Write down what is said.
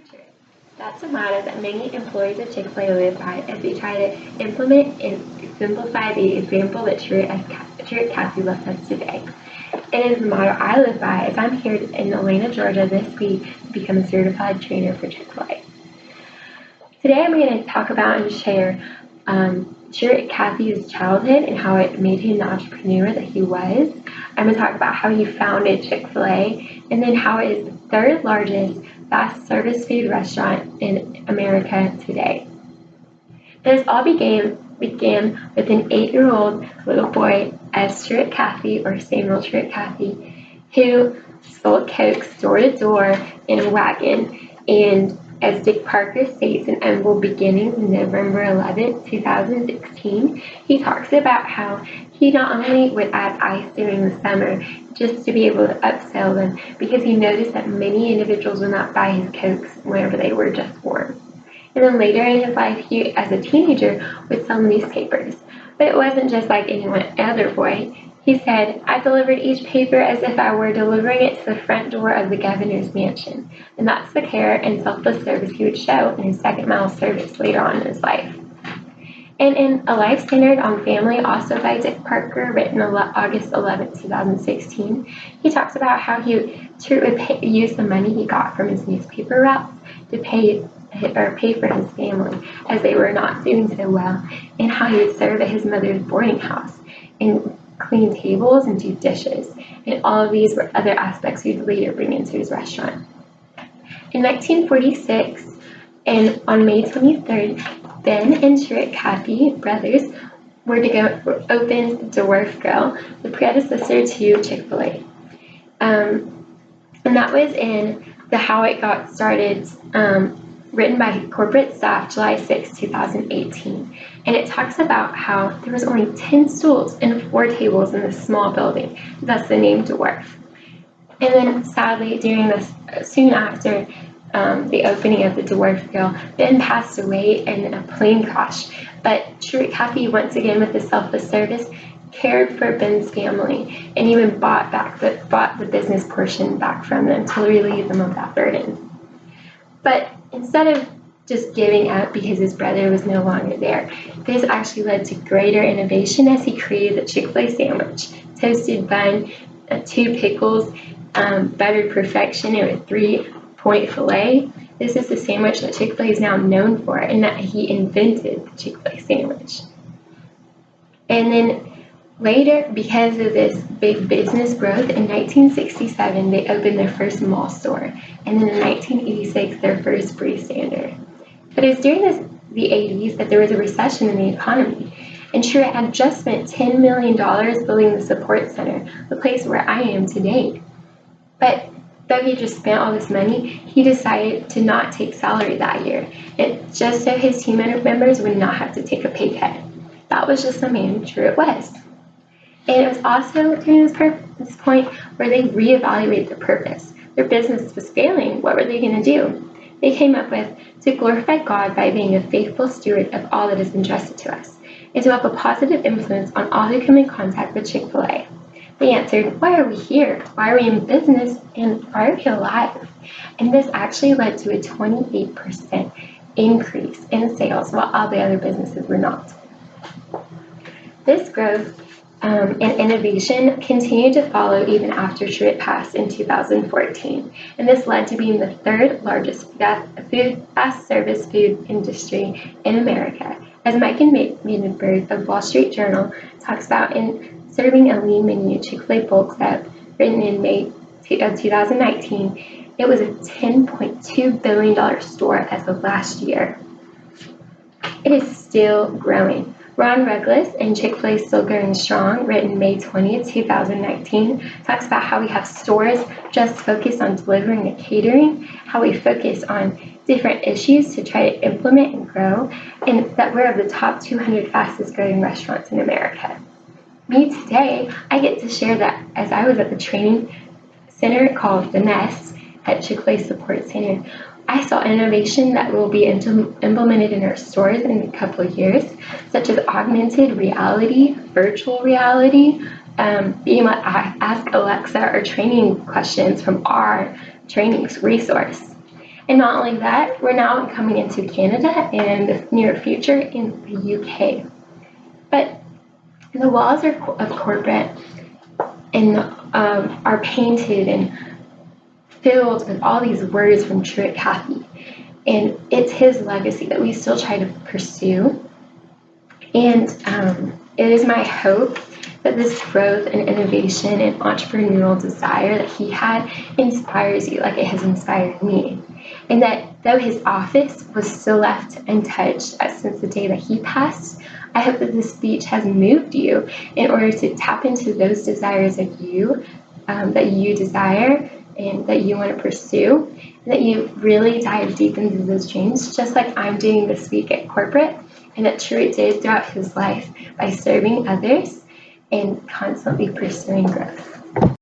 Truett. That's a motto that many employees of Chick-fil-A live by as they try to implement and exemplify the example that Truett Cathy left us today. It is the motto I live by as I'm here in Atlanta, Georgia this week to become a certified trainer for Chick-fil-A. Today I'm going to talk about and share Truett Cathy's childhood and how it made him the entrepreneur that he was. I'm going to talk about how he founded Chick-fil-A and then how it is the third largest fast service food restaurant in America today. This all began with an 8-year-old little boy as Truett Cathy, or Samuel Truett Cathy, who sold Coke door to door in a wagon. And as Dick Parker states in Humble Beginnings, November 11, 2016, he talks about how he not only would add ice during the summer just to be able to upsell them, because he noticed that many individuals would not buy his Cokes whenever they were just warm. And then later in his life, he, as a teenager, would sell newspapers. But it wasn't just like any other boy. He said, "I delivered each paper as if I were delivering it to the front door of the governor's mansion." And that's the care and selfless service he would show in his second mile service later on in his life. And in A Life Centered on Family, also by Dick Parker, written August 11, 2016, he talks about how Truett would use the money he got from his newspaper routes to pay for his family as they were not doing so well, and how he would serve at his mother's boarding house and clean tables and do dishes. And all of these were other aspects he would later bring into his restaurant. In 1946, and on May 23rd, Ben and Truett Cathy, brothers, were to open the Dwarf Grill, the predecessor to Chick-fil-A. And that was in the How It Got Started, written by corporate staff, July 6, 2018. And it talks about how there was only 10 stools and 4 tables in this small building. That's the name Dwarf. And then sadly, soon after the opening of the Dwarf Grill, Ben passed away in a plane crash. But Truett Cathy, once again with his selfless service, cared for Ben's family and even bought the business portion back from them to relieve them of that burden. But instead of just giving up because his brother was no longer there, this actually led to greater innovation as he created the Chick-fil-A sandwich: toasted bun, 2 pickles, buttered perfection, and a 3-point fillet. This is the sandwich that Chick-fil-A is now known for, and that he invented the Chick-fil-A sandwich. And then later, because of this big business growth, in 1967, they opened their first mall store, and then in 1986, their first freestander. But it was during the 80s that there was a recession in the economy, and Truett had just spent $10 million building the support center, the place where I am today. But though he just spent all this money, he decided to not take salary that year, just so his team members would not have to take a pay cut. That was just the man Truett was. And it was also during this point where they reevaluated their purpose. Their business was failing. What were they going to do? They came up with to glorify God by being a faithful steward of all that is entrusted to us, and to have a positive influence on all who come in contact with Chick-fil-A. They answered, "Why are we here? Why are we in business? And why are we alive?" And this actually led to a 28% increase in sales, while all the other businesses were not. This growth and innovation continued to follow even after Truett passed in 2014, and this led to being the third largest fast service food industry in America. As Mike Maidenberg of Wall Street Journal talks about in Serving a Lean Menu, Chick-fil-A Bulks Up, written in May of 2019, it was a $10.2 billion store as of last year. It is still growing. Ron Ruggles and Chick-fil-A Still Going Strong, written May 20th, 2019, talks about how we have stores just focused on delivering and catering, how we focus on different issues to try to implement and grow, and that we're of the top 200 fastest growing restaurants in America. Me today, I get to share that as I was at the training center called The Nest at Chick-fil-A Support Center, I saw innovation that will be implemented in our stores in a couple of years, such as augmented reality, virtual reality, being able to ask Alexa or training questions from our training resource. And not only that, we're now coming into Canada and the near future in the UK. But the walls of corporate and are painted and filled with all these words from Truett Cathy. And it's his legacy that we still try to pursue. And it is my hope that this growth and innovation and entrepreneurial desire that he had inspires you like it has inspired me. And that though his office was still left untouched since the day that he passed, I hope that this speech has moved you in order to tap into those desires of you that you desire and that you want to pursue, and that you really dive deep into those dreams, just like I'm doing this week at corporate, and that Truett did throughout his life by serving others and constantly pursuing growth.